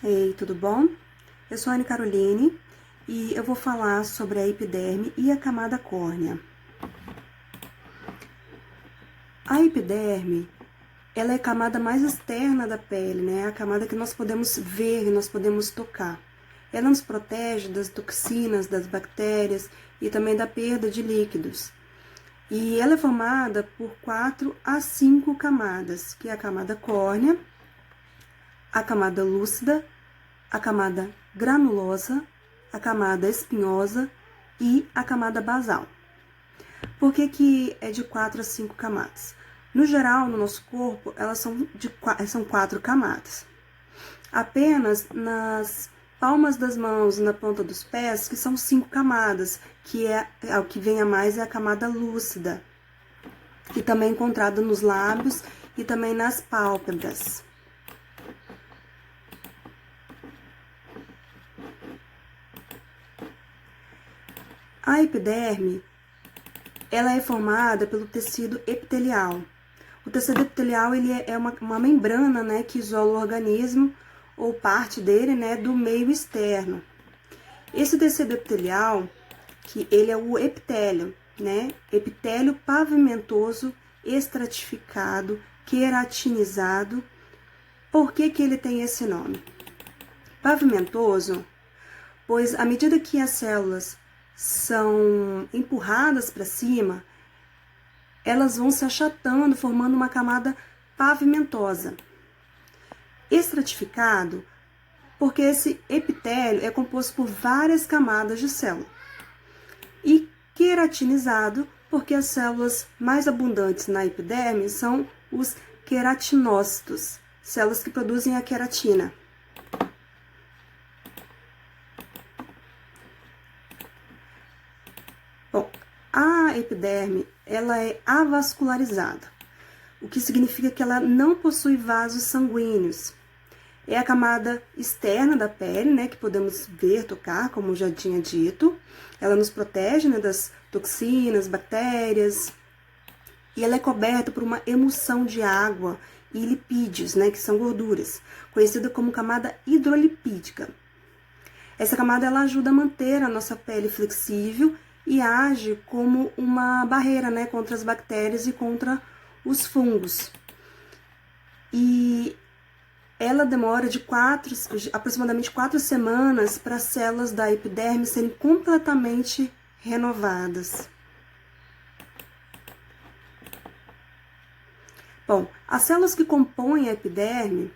Ei, tudo bom? Eu sou a Anne Caroline e eu vou falar sobre a epiderme e a camada córnea. A epiderme, ela é a camada mais externa da pele, né? A camada que nós podemos ver, nós podemos tocar. Ela nos protege das toxinas, das bactérias e também da perda de líquidos. E ela é formada por 4 a 5 camadas, que é a camada córnea, a camada lúcida, a camada granulosa, a camada espinhosa e a camada basal. Por que é de 4 a 5 camadas? No geral, no nosso corpo, elas são 4 camadas. Apenas nas palmas das mãos e na ponta dos pés, que são 5 camadas, que o que vem a mais é a camada lúcida, que também é encontrada nos lábios e também nas pálpebras. A epiderme, ela é formada pelo tecido epitelial. O tecido epitelial ele é uma membrana, né, que isola o organismo ou parte dele, né, do meio externo. Esse tecido epitelial, que ele é o epitélio, né, epitélio pavimentoso, estratificado, queratinizado. Por que ele tem esse nome? Pavimentoso, pois à medida que as células são empurradas para cima, elas vão se achatando, formando uma camada pavimentosa. Estratificado, porque esse epitélio é composto por várias camadas de célula. E queratinizado, porque as células mais abundantes na epiderme são os queratinócitos, células que produzem a queratina. Bom, a epiderme, ela é avascularizada, o que significa que ela não possui vasos sanguíneos. É a camada externa da pele, né, que podemos ver, tocar, como já tinha dito. Ela nos protege, né, das toxinas, bactérias, e ela é coberta por uma emulsão de água e lipídios, né, que são gorduras, conhecida como camada hidrolipídica. Essa camada ela ajuda a manter a nossa pele flexível e age como uma barreira, né, contra as bactérias e contra os fungos. E ela demora aproximadamente 4 semanas para as células da epiderme serem completamente renovadas. Bom, as células que compõem a epiderme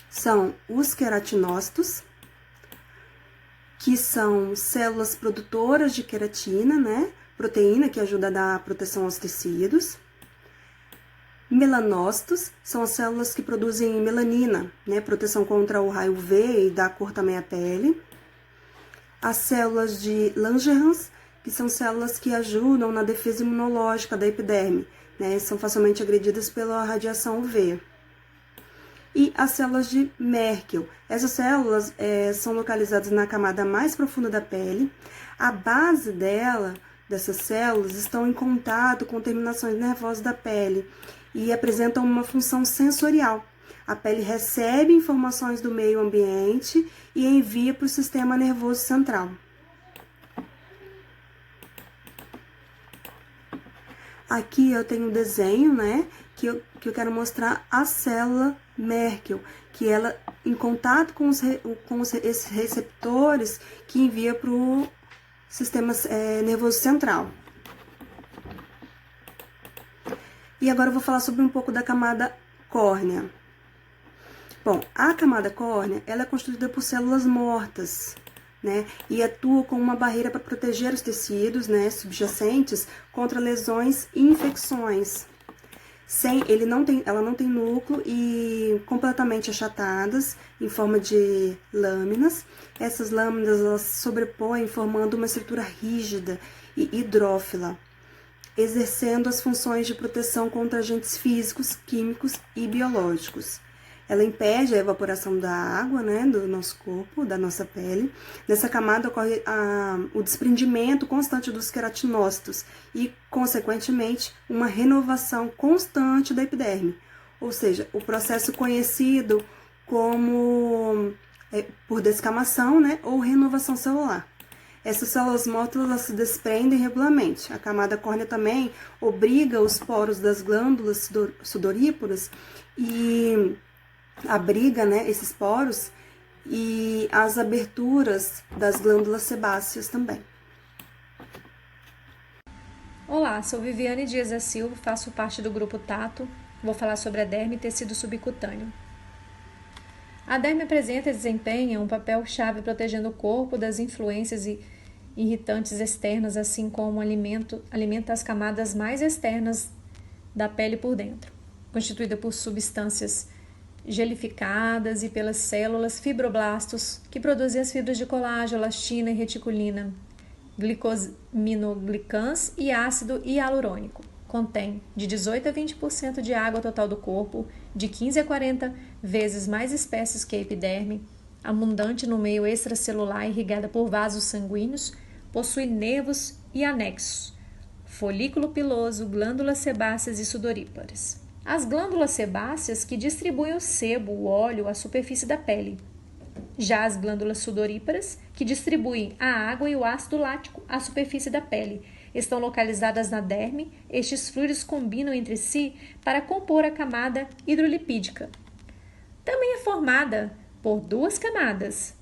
são os queratinócitos, que são células produtoras de queratina, né? Proteína que ajuda a dar proteção aos tecidos. Melanócitos são as células que produzem melanina, né? Proteção contra o raio UV e dá cor também à pele. As células de Langerhans, que são células que ajudam na defesa imunológica da epiderme, né? São facilmente agredidas pela radiação UV. E as células de Merkel. Essas células são localizadas na camada mais profunda da pele. A base dessas células, estão em contato com terminações nervosas da pele e apresentam uma função sensorial. A pele recebe informações do meio ambiente e envia para o sistema nervoso central. Aqui eu tenho um desenho, né, que eu quero mostrar a célula Merkel, que ela, em contato com esses receptores, que envia para o sistema nervoso central. E agora eu vou falar sobre um pouco da camada córnea. Bom, a camada córnea, ela é constituída por células mortas, né, e atua como uma barreira para proteger os tecidos, né, subjacentes contra lesões e infecções. Ela não tem núcleo e completamente achatadas, em forma de lâminas. Essas lâminas elas se sobrepõem, formando uma estrutura rígida e hidrófila, exercendo as funções de proteção contra agentes físicos, químicos e biológicos. Ela impede a evaporação da água, né, do nosso corpo, da nossa pele. Nessa camada ocorre o desprendimento constante dos queratinócitos e, consequentemente, uma renovação constante da epiderme. Ou seja, o processo conhecido como por descamação, né, ou renovação celular. Essas células mortas elas se desprendem regularmente. A camada córnea também obriga os poros das glândulas sudoríparas e abriga, né, esses poros e as aberturas das glândulas sebáceas também. Olá, sou Viviane Dias da Silva, faço parte do grupo Tato. Vou falar sobre a derme e tecido subcutâneo. A derme apresenta e desempenha um papel-chave protegendo o corpo das influências e irritantes externas, assim como alimenta as camadas mais externas da pele por dentro, constituída por substâncias gelificadas e pelas células fibroblastos, que produzem as fibras de colágeno, elastina e reticulina, glicosaminoglicans e ácido hialurônico. Contém de 18 a 20% de água total do corpo, de 15 a 40 vezes mais espessos que a epiderme, abundante no meio extracelular irrigada por vasos sanguíneos, possui nervos e anexos, folículo piloso, glândulas sebáceas e sudoríparas. As glândulas sebáceas que distribuem o sebo, o óleo, à superfície da pele. Já as glândulas sudoríparas, que distribuem a água e o ácido lático à superfície da pele, estão localizadas na derme. Estes fluidos combinam entre si para compor a camada hidrolipídica. Também é formada por duas camadas.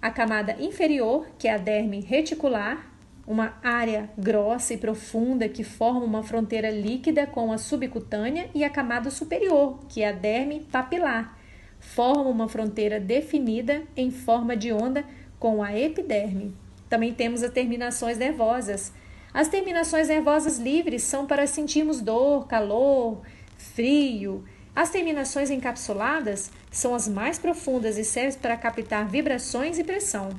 A camada inferior, que é a derme reticular, uma área grossa e profunda que forma uma fronteira líquida com a subcutânea, e a camada superior, que é a derme papilar, forma uma fronteira definida em forma de onda com a epiderme. Também temos as terminações nervosas. As terminações nervosas livres são para sentirmos dor, calor, frio. As terminações encapsuladas são as mais profundas e servem para captar vibrações e pressão.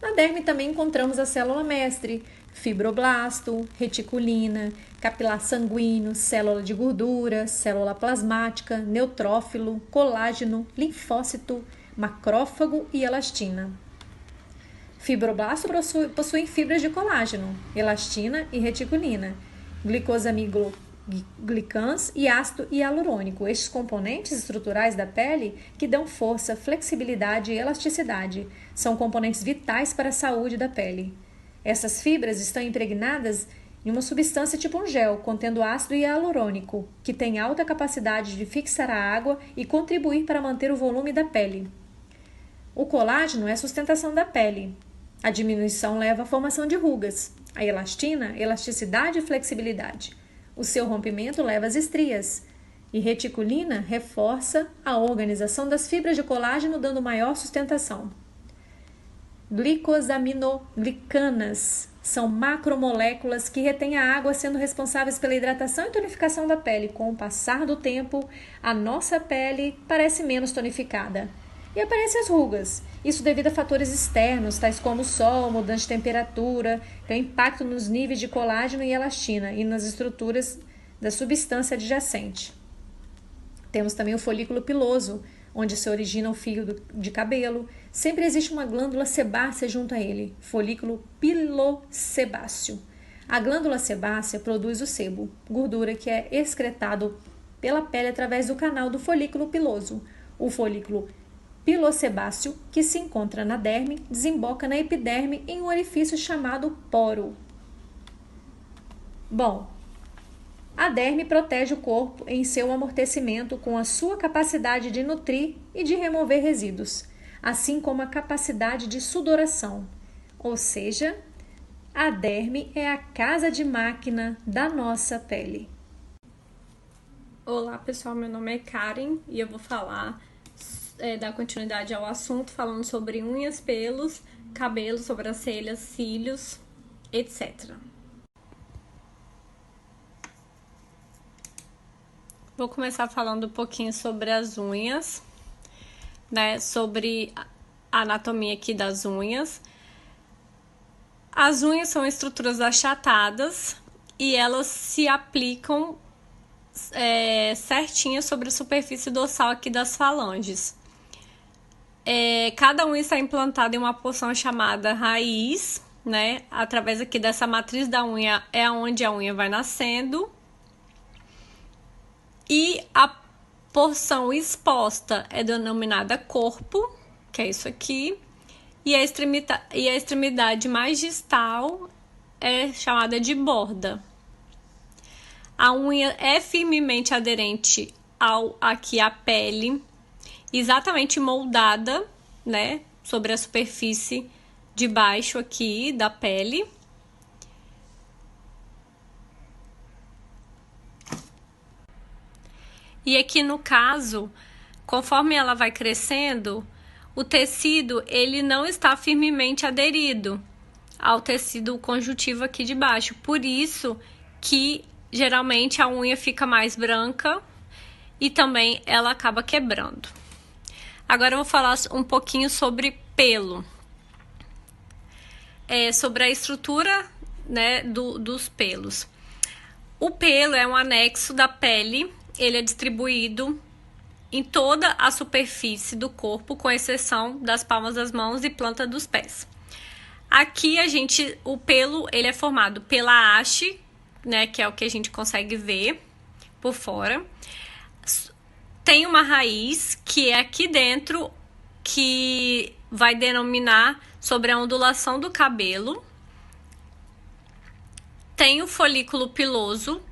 Na derme também encontramos a célula mestre, fibroblasto, reticulina, capilar sanguíneo, célula de gordura, célula plasmática, neutrófilo, colágeno, linfócito, macrófago e elastina. Fibroblasto possuem fibras de colágeno, elastina e reticulina, glicosaminoglicans e ácido hialurônico, estes componentes estruturais da pele que dão força, flexibilidade e elasticidade, são componentes vitais para a saúde da pele. Essas fibras estão impregnadas em uma substância tipo um gel, contendo ácido hialurônico, que tem alta capacidade de fixar a água e contribuir para manter o volume da pele. O colágeno é a sustentação da pele. A diminuição leva à formação de rugas. A elastina, elasticidade e flexibilidade. O seu rompimento leva às estrias. E reticulina reforça a organização das fibras de colágeno, dando maior sustentação. Glicosaminoglicanas são macromoléculas que retêm a água, sendo responsáveis pela hidratação e tonificação da pele. Com o passar do tempo, a nossa pele parece menos tonificada. E aparecem as rugas. Isso devido a fatores externos, tais como o sol, mudança de temperatura, que é o impacto nos níveis de colágeno e elastina e nas estruturas da substância adjacente. Temos também o folículo piloso, onde se origina o fio de cabelo. Sempre existe uma glândula sebácea junto a ele, folículo pilosebáceo. A glândula sebácea produz o sebo, gordura que é excretado pela pele através do canal do folículo piloso. O folículo pilosebáceo, que se encontra na derme, desemboca na epiderme em um orifício chamado poro. Bom, a derme protege o corpo em seu amortecimento com a sua capacidade de nutrir e de remover resíduos, assim como a capacidade de sudoração. Ou seja, a derme é a casa de máquina da nossa pele. Olá pessoal, meu nome é Karen e eu vou falar dar continuidade ao assunto, falando sobre unhas, pelos, cabelo, sobrancelhas, cílios, etc. Vou começar falando um pouquinho sobre as unhas, né? Sobre a anatomia aqui das unhas. As unhas são estruturas achatadas e elas se aplicam certinhas sobre a superfície dorsal aqui das falanges. Cada unha está implantada em uma porção chamada raiz, né? Através aqui dessa matriz da unha é onde a unha vai nascendo. E porção exposta é denominada corpo, que é isso aqui, e a extremidade mais distal é chamada de borda. A unha é firmemente aderente aqui à pele, exatamente moldada, né, sobre a superfície de baixo aqui da pele. E aqui no caso, conforme ela vai crescendo, o tecido ele não está firmemente aderido ao tecido conjuntivo aqui de baixo. Por isso que geralmente a unha fica mais branca e também ela acaba quebrando. Agora eu vou falar um pouquinho sobre pelo. Sobre a estrutura, né, dos pelos. O pelo é um anexo da pele. Ele é distribuído em toda a superfície do corpo, com exceção das palmas das mãos e planta dos pés. Aqui o pelo ele é formado pela haste, né, que é o que a gente consegue ver por fora. Tem uma raiz que é aqui dentro, que vai denominar sobre a ondulação do cabelo. Tem o folículo piloso.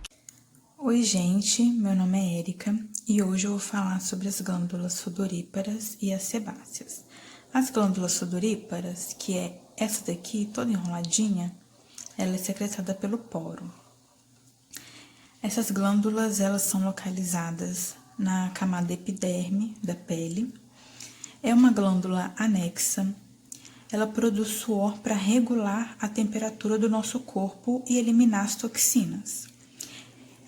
Oi, gente, meu nome é Érica e hoje eu vou falar sobre as glândulas sudoríparas e as sebáceas. As glândulas sudoríparas, que é essa daqui, toda enroladinha, ela é secretada pelo poro. Essas glândulas, elas são localizadas na camada epiderme da pele. É uma glândula anexa. Ela produz suor para regular a temperatura do nosso corpo e eliminar as toxinas.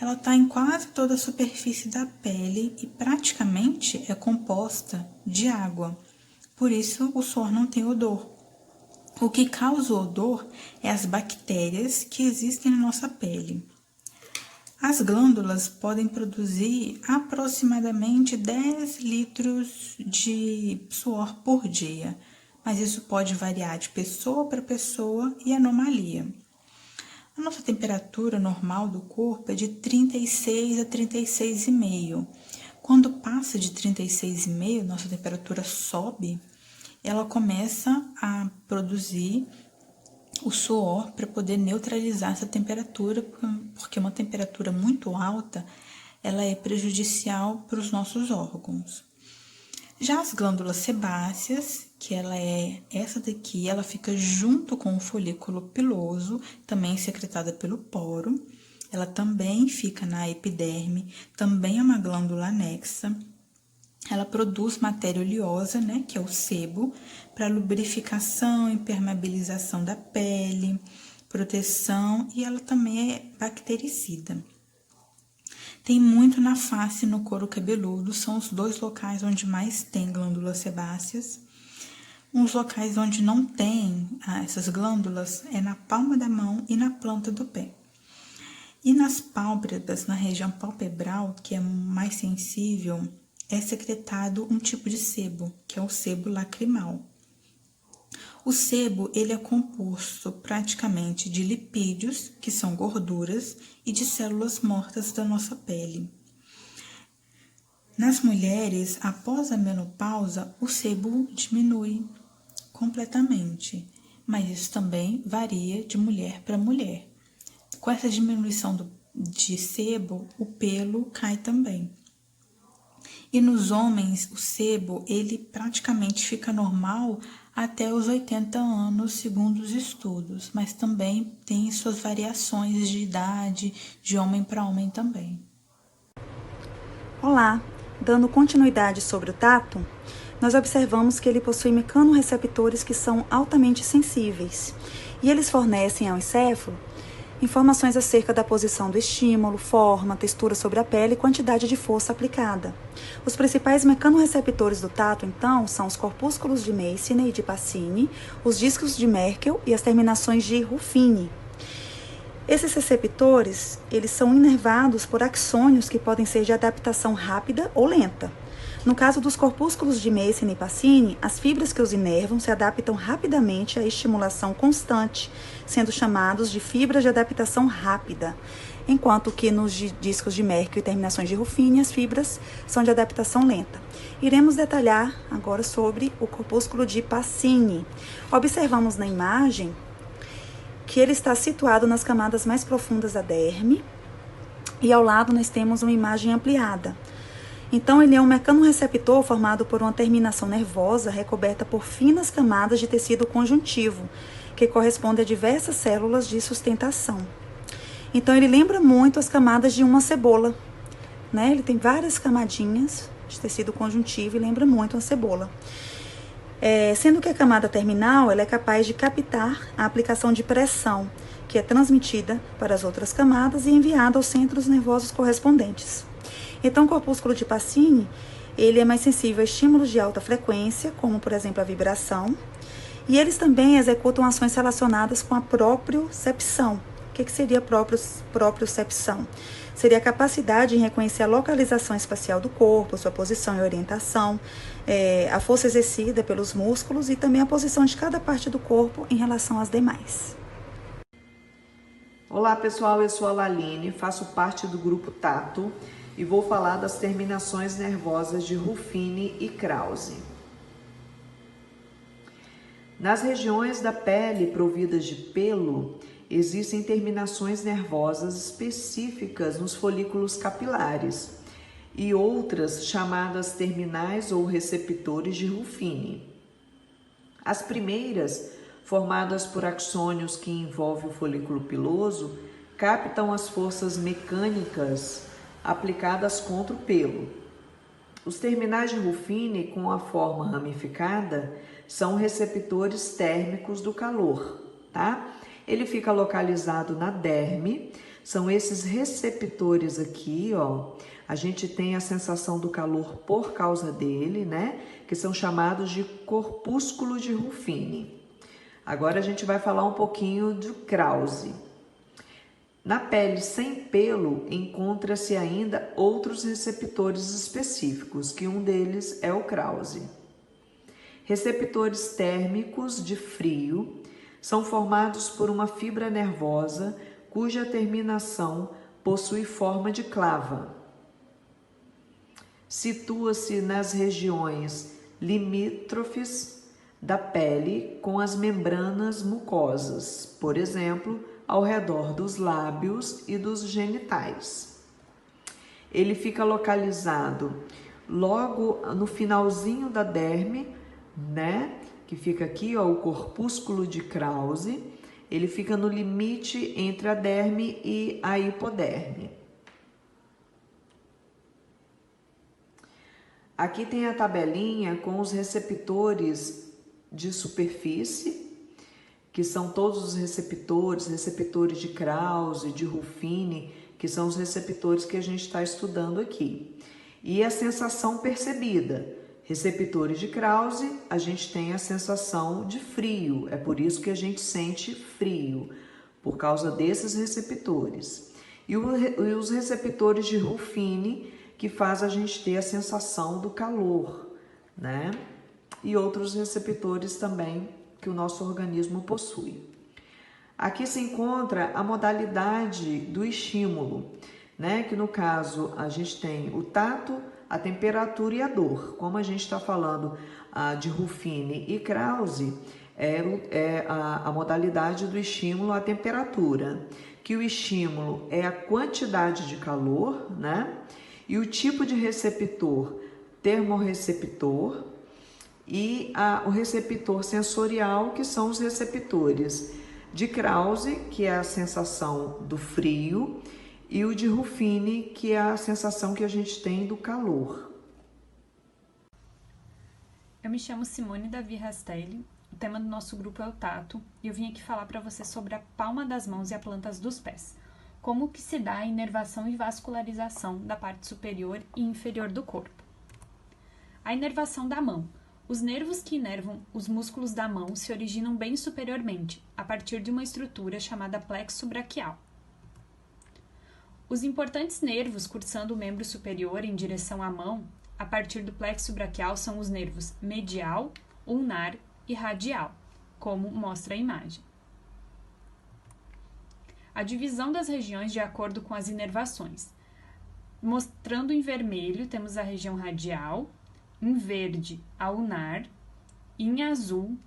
Ela está em quase toda a superfície da pele e praticamente é composta de água. Por isso, o suor não tem odor. O que causa o odor é as bactérias que existem na nossa pele. As glândulas podem produzir aproximadamente 10 litros de suor por dia, mas isso pode variar de pessoa para pessoa e anomalia. A nossa temperatura normal do corpo é de 36 a 36,5. Quando passa de 36,5, nossa temperatura sobe, ela começa a produzir o suor para poder neutralizar essa temperatura, porque uma temperatura muito alta, ela é prejudicial para os nossos órgãos. Já as glândulas sebáceas, que ela é essa daqui, ela fica junto com o folículo piloso, também secretada pelo poro. Ela também fica na epiderme, também é uma glândula anexa. Ela produz matéria oleosa, né, que é o sebo, para lubrificação, impermeabilização da pele, proteção, e ela também é bactericida. Tem muito na face e no couro cabeludo, são os dois locais onde mais tem glândulas sebáceas. Uns locais onde não tem essas glândulas é na palma da mão e na planta do pé. E nas pálpebras, na região palpebral, que é mais sensível, é secretado um tipo de sebo, que é o sebo lacrimal. O sebo, ele é composto praticamente de lipídios, que são gorduras, e de células mortas da nossa pele. Nas mulheres, após a menopausa, o sebo diminui completamente, mas isso também varia de mulher para mulher. Com essa diminuição de sebo, o pelo cai também. E nos homens, o sebo, ele praticamente fica normal até os 80 anos, segundo os estudos, mas também tem suas variações de idade, de homem para homem também. Olá, dando continuidade sobre o tato, nós observamos que ele possui mecanorreceptores que são altamente sensíveis, e eles fornecem ao encéfalo informações acerca da posição do estímulo, forma, textura sobre a pele e quantidade de força aplicada. Os principais mecanorreceptores do tato, então, são os corpúsculos de Meissner e de Pacini, os discos de Merkel e as terminações de Ruffini. Esses receptores, eles são inervados por axônios que podem ser de adaptação rápida ou lenta. No caso dos corpúsculos de Meissner e Pacini, as fibras que os inervam se adaptam rapidamente à estimulação constante, sendo chamados de fibras de adaptação rápida. enquanto que nos discos de Merck e terminações de Ruffini, as fibras são de adaptação lenta. Iremos detalhar agora sobre o corpúsculo de Pacini. Observamos na imagem que ele está situado nas camadas mais profundas da derme, e ao lado nós temos uma imagem ampliada. Então, ele é um mecanorreceptor formado por uma terminação nervosa recoberta por finas camadas de tecido conjuntivo, que corresponde a diversas células de sustentação. Então, ele lembra muito as camadas de uma cebola, né? Ele tem várias camadinhas de tecido conjuntivo e lembra muito uma cebola. Sendo que a camada terminal ela é capaz de captar a aplicação de pressão, que é transmitida para as outras camadas e enviada aos centros nervosos correspondentes. Então, o corpúsculo de Pacini, ele é mais sensível a estímulos de alta frequência, como, por exemplo, a vibração, e eles também executam ações relacionadas com a propriocepção. O que seria propriocepção? Seria a capacidade em reconhecer a localização espacial do corpo, sua posição e orientação, a força exercida pelos músculos e também a posição de cada parte do corpo em relação às demais. Olá pessoal, eu sou a Laline, faço parte do grupo Tato e vou falar das terminações nervosas de Ruffini e Krause. Nas regiões da pele providas de pelo, existem terminações nervosas específicas nos folículos capilares e outras chamadas terminais ou receptores de Ruffini. As primeiras, formadas por axônios que envolvem o folículo piloso, captam as forças mecânicas aplicadas contra o pelo. Os terminais de Ruffini, com a forma ramificada, são receptores térmicos do calor, tá? Ele fica localizado na derme, são esses receptores aqui, ó. A gente tem a sensação do calor por causa dele, né? Que são chamados de corpúsculo de Ruffini. Agora a gente vai falar um pouquinho de Krause. Na pele sem pelo, encontra-se ainda outros receptores específicos, que um deles é o Krause. Receptores térmicos de frio são formados por uma fibra nervosa cuja terminação possui forma de clava. Situa-se nas regiões limítrofes da pele com as membranas mucosas, por exemplo, ao redor dos lábios e dos genitais. Ele fica localizado logo no finalzinho da derme, né? Que fica aqui, ó, o corpúsculo de Krause. Ele fica no limite entre a derme e a hipoderme. Aqui tem a tabelinha com os receptores de superfície, que são todos os receptores de Krause, de Ruffini, que são os receptores que a gente está estudando aqui. E a sensação percebida. Receptores de Krause, a gente tem a sensação de frio, é por isso que a gente sente frio, por causa desses receptores. E os receptores de Ruffini, que faz a gente ter a sensação do calor, né? E outros receptores também que o nosso organismo possui. Aqui se encontra a modalidade do estímulo, né? Que no caso a gente tem o tato, a temperatura e a dor. Como a gente está falando de Ruffini e Krause, é a modalidade do estímulo à temperatura, que o estímulo é a quantidade de calor, né? E o tipo de receptor, termorreceptor, e o receptor sensorial, que são os receptores de Krause, que é a sensação do frio, e o de Ruffini, que é a sensação que a gente tem do calor. Eu me chamo Simone Davi Rastelli, o tema do nosso grupo é o tato, e eu vim aqui falar para você sobre a palma das mãos e a plantas dos pés. Como que se dá a inervação e vascularização da parte superior e inferior do corpo. A inervação da mão. Os nervos que inervam os músculos da mão se originam bem superiormente, a partir de uma estrutura chamada plexo braquial. Os importantes nervos cursando o membro superior em direção à mão, a partir do plexo braquial, são os nervos medial, ulnar e radial, como mostra a imagem. a divisão das regiões de acordo com as inervações. Mostrando em vermelho, temos a região radial, em verde, a ulnar, e em azul,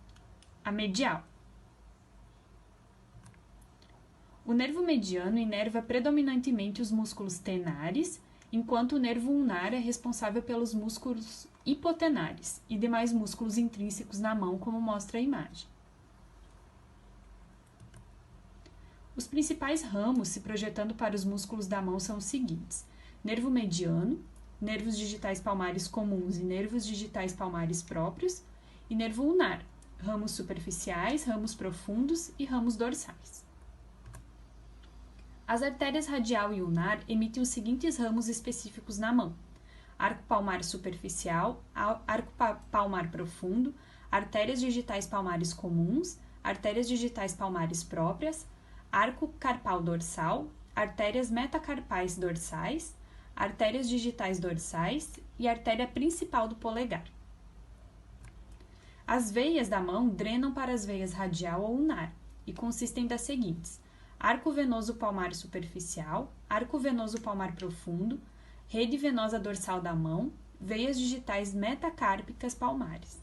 a medial. O nervo mediano inerva predominantemente os músculos tenares, enquanto o nervo ulnar é responsável pelos músculos hipotenares e demais músculos intrínsecos na mão, como mostra a imagem. Os principais ramos se projetando para os músculos da mão são os seguintes: nervo mediano, nervos digitais palmares comuns e nervos digitais palmares próprios, e nervo ulnar, ramos superficiais, ramos profundos e ramos dorsais. As artérias radial e ulnar emitem os seguintes ramos específicos na mão: arco palmar superficial, arco palmar profundo, artérias digitais palmares comuns, artérias digitais palmares próprias, arco carpal dorsal, artérias metacarpais dorsais, artérias digitais dorsais e artéria principal do polegar. As veias da mão drenam para as veias radial ou ulnar e consistem das seguintes: arco venoso palmar superficial, arco venoso palmar profundo, rede venosa dorsal da mão, veias digitais metacárpicas palmares.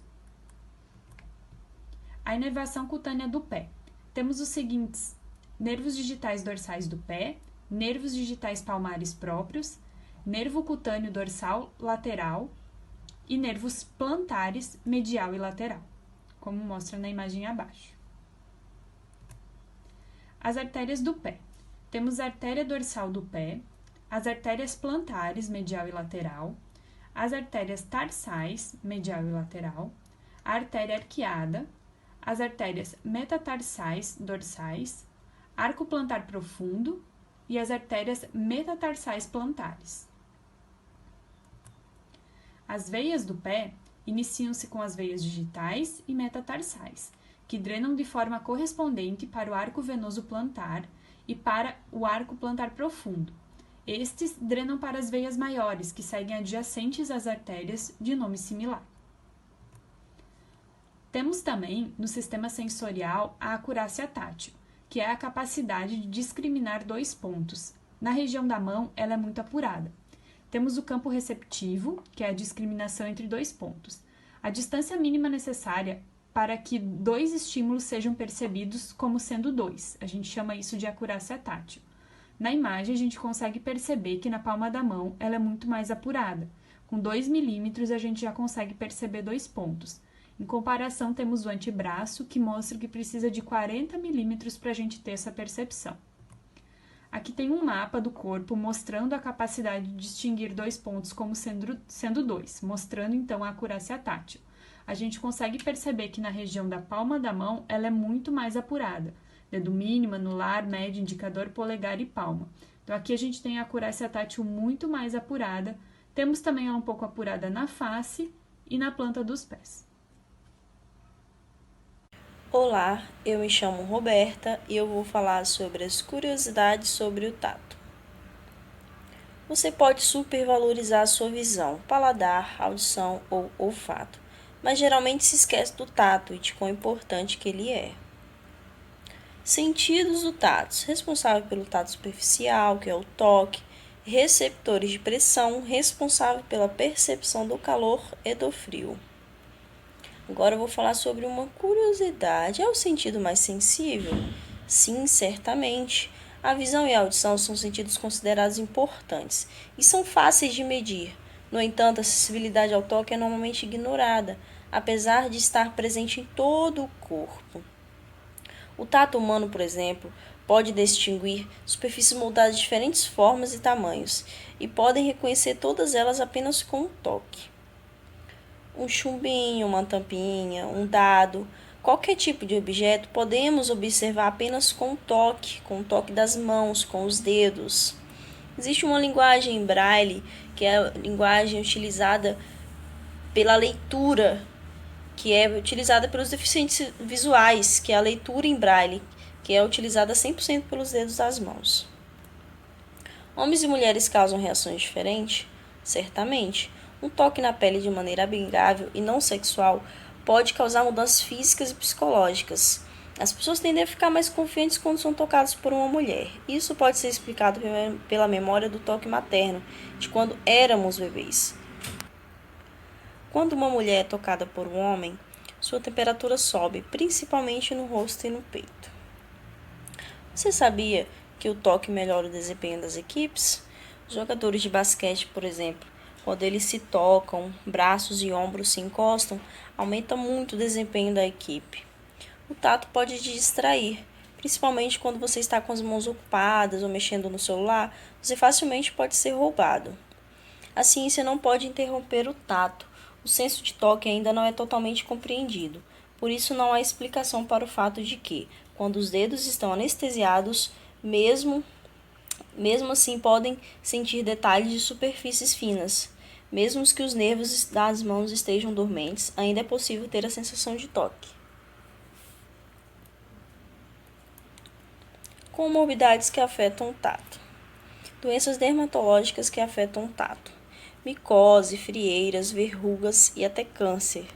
A inervação cutânea do pé. Temos os seguintes: nervos digitais dorsais do pé, nervos digitais palmares próprios, nervo cutâneo dorsal lateral e nervos plantares medial e lateral, como mostra na imagem abaixo. As artérias do pé. Temos a artéria dorsal do pé, as artérias plantares medial e lateral, as artérias tarsais medial e lateral, a artéria arqueada, as artérias metatarsais dorsais, arco plantar profundo e as artérias metatarsais plantares. As veias do pé iniciam-se com as veias digitais e metatarsais, que drenam de forma correspondente para o arco venoso plantar e para o arco plantar profundo. Estes drenam para as veias maiores, que seguem adjacentes às artérias de nome similar. Temos também, no sistema sensorial, a acurácia tátil, que é a capacidade de discriminar dois pontos. Na região da mão, ela é muito apurada. Temos o campo receptivo, que é a discriminação entre dois pontos. A distância mínima necessária para que dois estímulos sejam percebidos como sendo dois. A gente chama isso de acurácia tátil. Na imagem, a gente consegue perceber que na palma da mão ela é muito mais apurada. Com 2 milímetros, a gente já consegue perceber dois pontos. Em comparação, temos o antebraço, que mostra que precisa de 40 milímetros para a gente ter essa percepção. Aqui tem um mapa do corpo mostrando a capacidade de distinguir dois pontos como sendo dois, mostrando então a acurácia tátil. A gente consegue perceber que na região da palma da mão ela é muito mais apurada. Dedo mínimo, anular, médio, indicador, polegar e palma. Então aqui a gente tem a acurácia tátil muito mais apurada. Temos também ela um pouco apurada na face e na planta dos pés. Olá, eu me chamo Roberta e eu vou falar sobre as curiosidades sobre o tato. Você pode supervalorizar a sua visão, paladar, audição ou olfato, mas geralmente se esquece do tato e de quão importante que ele é. Sentidos do tato: responsável pelo tato superficial, que é o toque, receptores de pressão, responsável pela percepção do calor e do frio. Agora eu vou falar sobre uma curiosidade. É o sentido mais sensível? Sim, certamente. A visão e a audição são sentidos considerados importantes e são fáceis de medir. No entanto, a sensibilidade ao toque é normalmente ignorada, apesar de estar presente em todo o corpo. O tato humano, por exemplo, pode distinguir superfícies moldadas de diferentes formas e tamanhos, e podem reconhecer todas elas apenas com um toque. Um chumbinho, uma tampinha, um dado, qualquer tipo de objeto podemos observar apenas com o toque das mãos, com os dedos. Existe uma linguagem em braille, que é a linguagem utilizada pela leitura, que é utilizada pelos deficientes visuais, que é a leitura em braille, que é utilizada 100% pelos dedos das mãos. Homens e mulheres causam reações diferentes? Certamente. Um toque na pele de maneira amigável e não sexual pode causar mudanças físicas e psicológicas. As pessoas tendem a ficar mais confiantes quando são tocadas por uma mulher. Isso pode ser explicado pela memória do toque materno, de quando éramos bebês. Quando uma mulher é tocada por um homem, sua temperatura sobe, principalmente no rosto e no peito. Você sabia que o toque melhora o desempenho das equipes? Os jogadores de basquete, por exemplo, quando eles se tocam, braços e ombros se encostam, aumenta muito o desempenho da equipe. O tato pode te distrair, principalmente quando você está com as mãos ocupadas ou mexendo no celular, você facilmente pode ser roubado. A ciência não pode interromper o tato. O senso de toque ainda não é totalmente compreendido. Por isso não há explicação para o fato de que, quando os dedos estão anestesiados, mesmo assim podem sentir detalhes de superfícies finas. Mesmo que os nervos das mãos estejam dormentes, ainda é possível ter a sensação de toque. Comorbidades que afetam o tato. Doenças dermatológicas que afetam o tato. Micose, frieiras, verrugas e até câncer.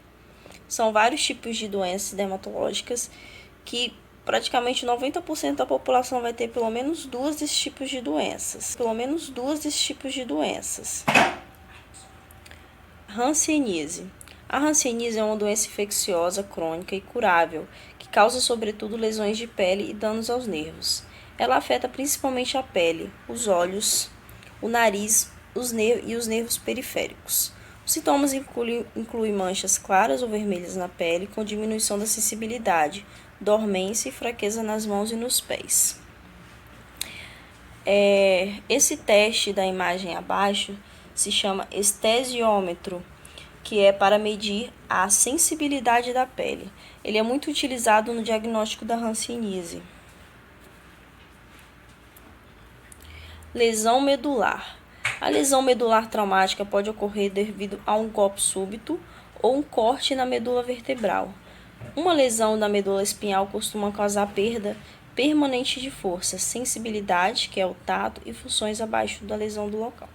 São vários tipos de doenças dermatológicas que praticamente 90% da população vai ter pelo menos duas desses tipos de doenças. Hanseníase. A hanseníase é uma doença infecciosa crônica e curável que causa sobretudo lesões de pele e danos aos nervos. Ela afeta principalmente a pele, os olhos, o nariz e os nervos periféricos. Os sintomas incluem manchas claras ou vermelhas na pele, com diminuição da sensibilidade, dormência e fraqueza nas mãos e nos pés. Esse teste da imagem abaixo se chama estesiômetro, que é para medir a sensibilidade da pele. Ele é muito utilizado no diagnóstico da hanseníase. Lesão medular. A lesão medular traumática pode ocorrer devido a um golpe súbito ou um corte na medula vertebral. Uma lesão na medula espinhal costuma causar perda permanente de força, sensibilidade, que é o tato, e funções abaixo da lesão do local.